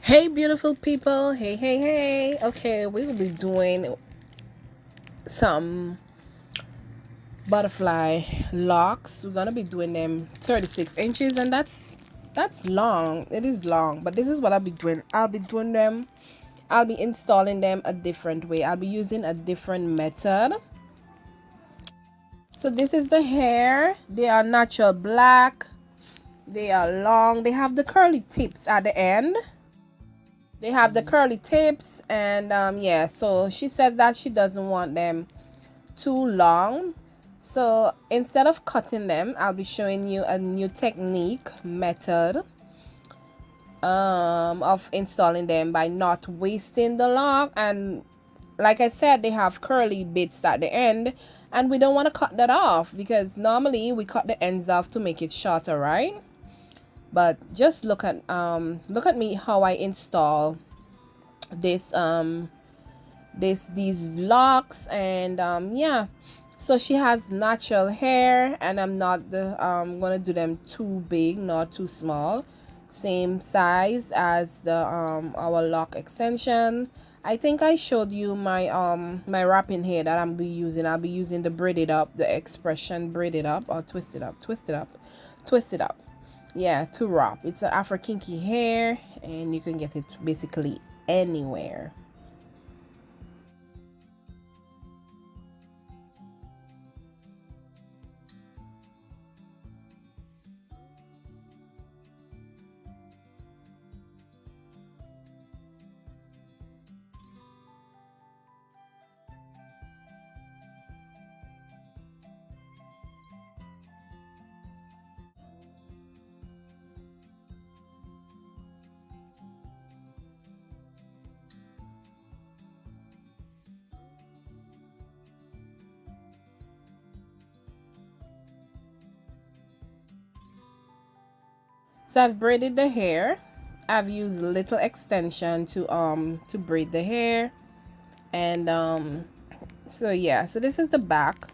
Hey, beautiful people. Hey, hey, hey. Okay, we will be doing some butterfly locks. We're gonna be doing them 36 inches, and that's long. It is long, but this is what I'll be doing. I'll be installing them a different way. I'll be using a different method. So this is the hair. They are natural black. They are long. They have the curly tips at the end. They have the curly tips, and yeah, so she said that she doesn't want them too long. So instead of cutting them, I'll be showing you a new technique method of installing them by not wasting the lock. And like I said, they have curly bits at the end, and we don't want to cut that off because normally we cut the ends off to make it shorter, right? But just look at me how I install this these locks. And yeah, so she has natural hair, and I'm not gonna do them too big nor too small, same size as the our lock extension. I think I showed you my wrapping hair that I'll be using the braided up, the expression braided up, or twist it up, yeah, to wrap. It's an afro kinky hair, and you can get it basically anywhere. So I've braided the hair. I've used little extension to braid the hair. And so yeah, so this is the back.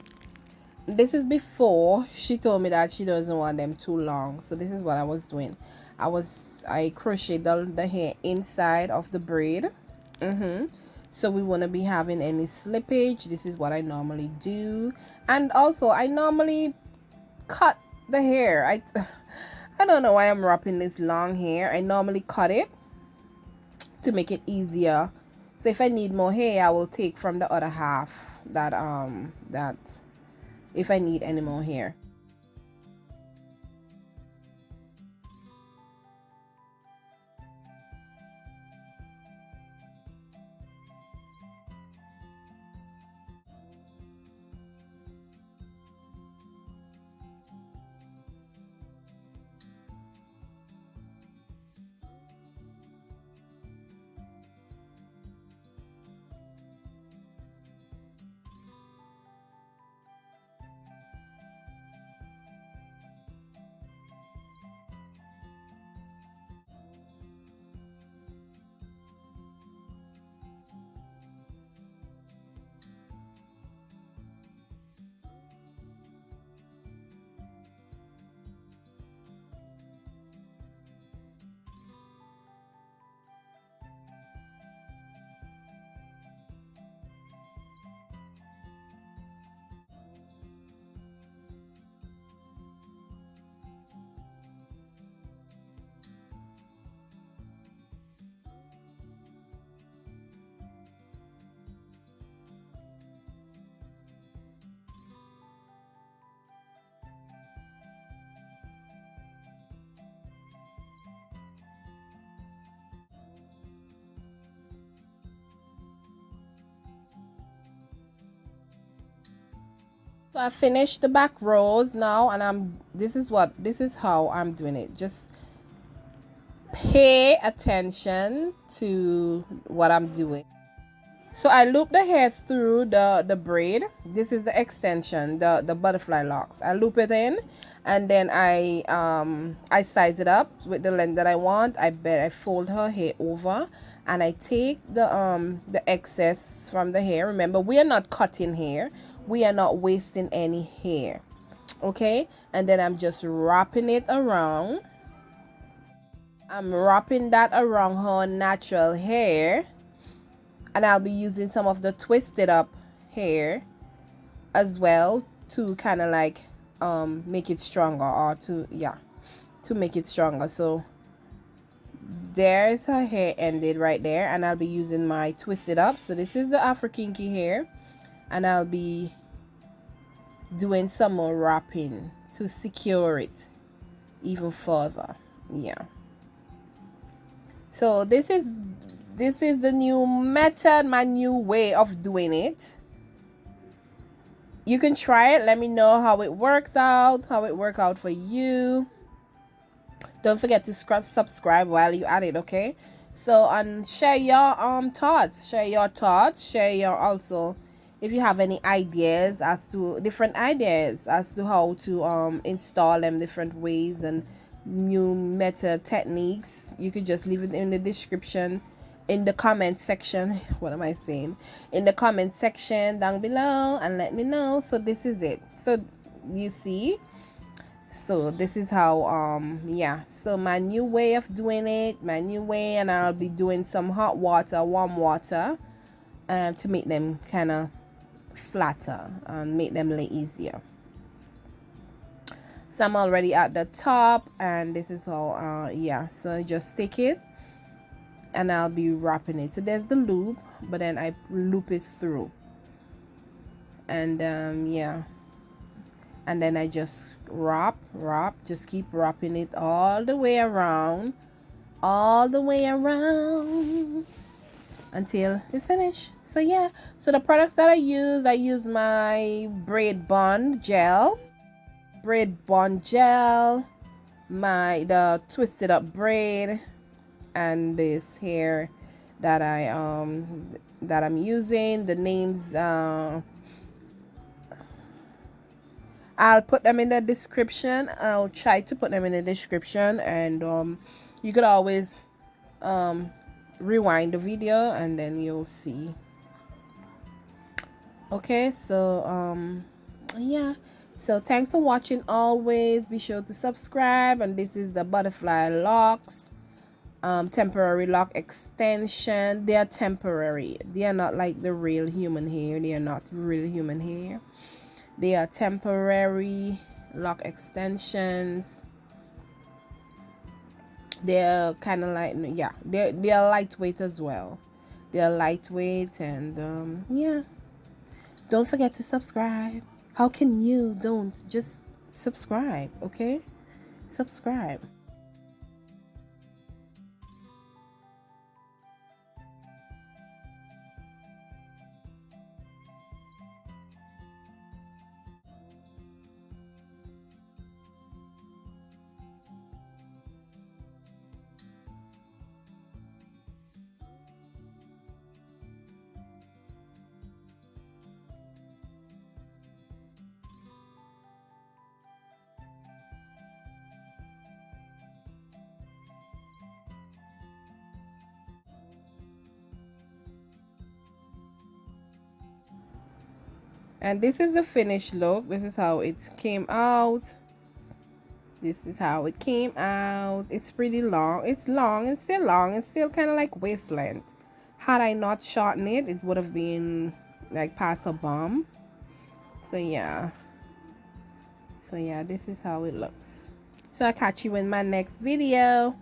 This is before she told me that she doesn't want them too long. So this is what I was doing. I crocheted the hair inside of the braid. So we won't be having any slippage. This is what I normally do. And also I normally cut the hair. I don't know why I'm wrapping this long hair. I normally cut it to make it easier. So if I need more hair, I will take from the other half that if I need any more hair. So I finished the back rows now, and this is how I'm doing it. Just pay attention to what I'm doing. So I loop the hair through the braid. This is the extension, the butterfly locks. I loop it in, and then I size it up with the length that I want. I fold her hair over, and I take the excess from the hair. Remember, we are not cutting hair. We are not wasting any hair. Okay? And then I'm just wrapping it around. I'm wrapping that around her natural hair, and I'll be using some of the twisted up hair as well to kind of like make it stronger, or to make it stronger. So there's her hair ended right there, and I'll be using my twisted up. So this is the Afro Kinky hair, and I'll be doing some more wrapping to secure it even further. Yeah, so this is the new method, my new way of doing it. You can try it. Let me know how it works out, for you. Don't forget to subscribe while you at it, okay? So, and share your thoughts. Share your also, if you have any ideas as to how to install them different ways and new method techniques. You could just leave it in the description, in the comment section. What am I saying? In the comment section down below, and let me know. So this is it. So you see, so this is how so my new way of doing it, and I'll be doing some hot water, warm water, to make them kind of flatter and make them lay easier. So I'm already at the top, and this is how so just stick it, and I'll be wrapping it. So there's the loop, but then I loop it through, and and then I just wrap, just keep wrapping it all the way around, until we finish. So yeah, so the products that I use my braid bond gel, the twisted up braid, and this hair that I'm using. The names, I'll put them in the description. I'll try to put them in the description, and you could always rewind the video and then you'll see. Okay, so yeah, so thanks for watching. Always be sure to subscribe. And this is the butterfly locks, temporary lock extension. They are temporary. They are not like the real human hair. They are not real human hair. They are temporary lock extensions. They're kind of like, they are lightweight as well. They are lightweight, and don't forget to subscribe. How can you don't just subscribe? Okay, subscribe. And this is the finished look. This is how it came out. It's pretty long. It's long. It's still long. It's still kind of like waist length. Had I not shortened it, it would have been like past a bum. So yeah, this is how it looks. So I'll catch you in my next video.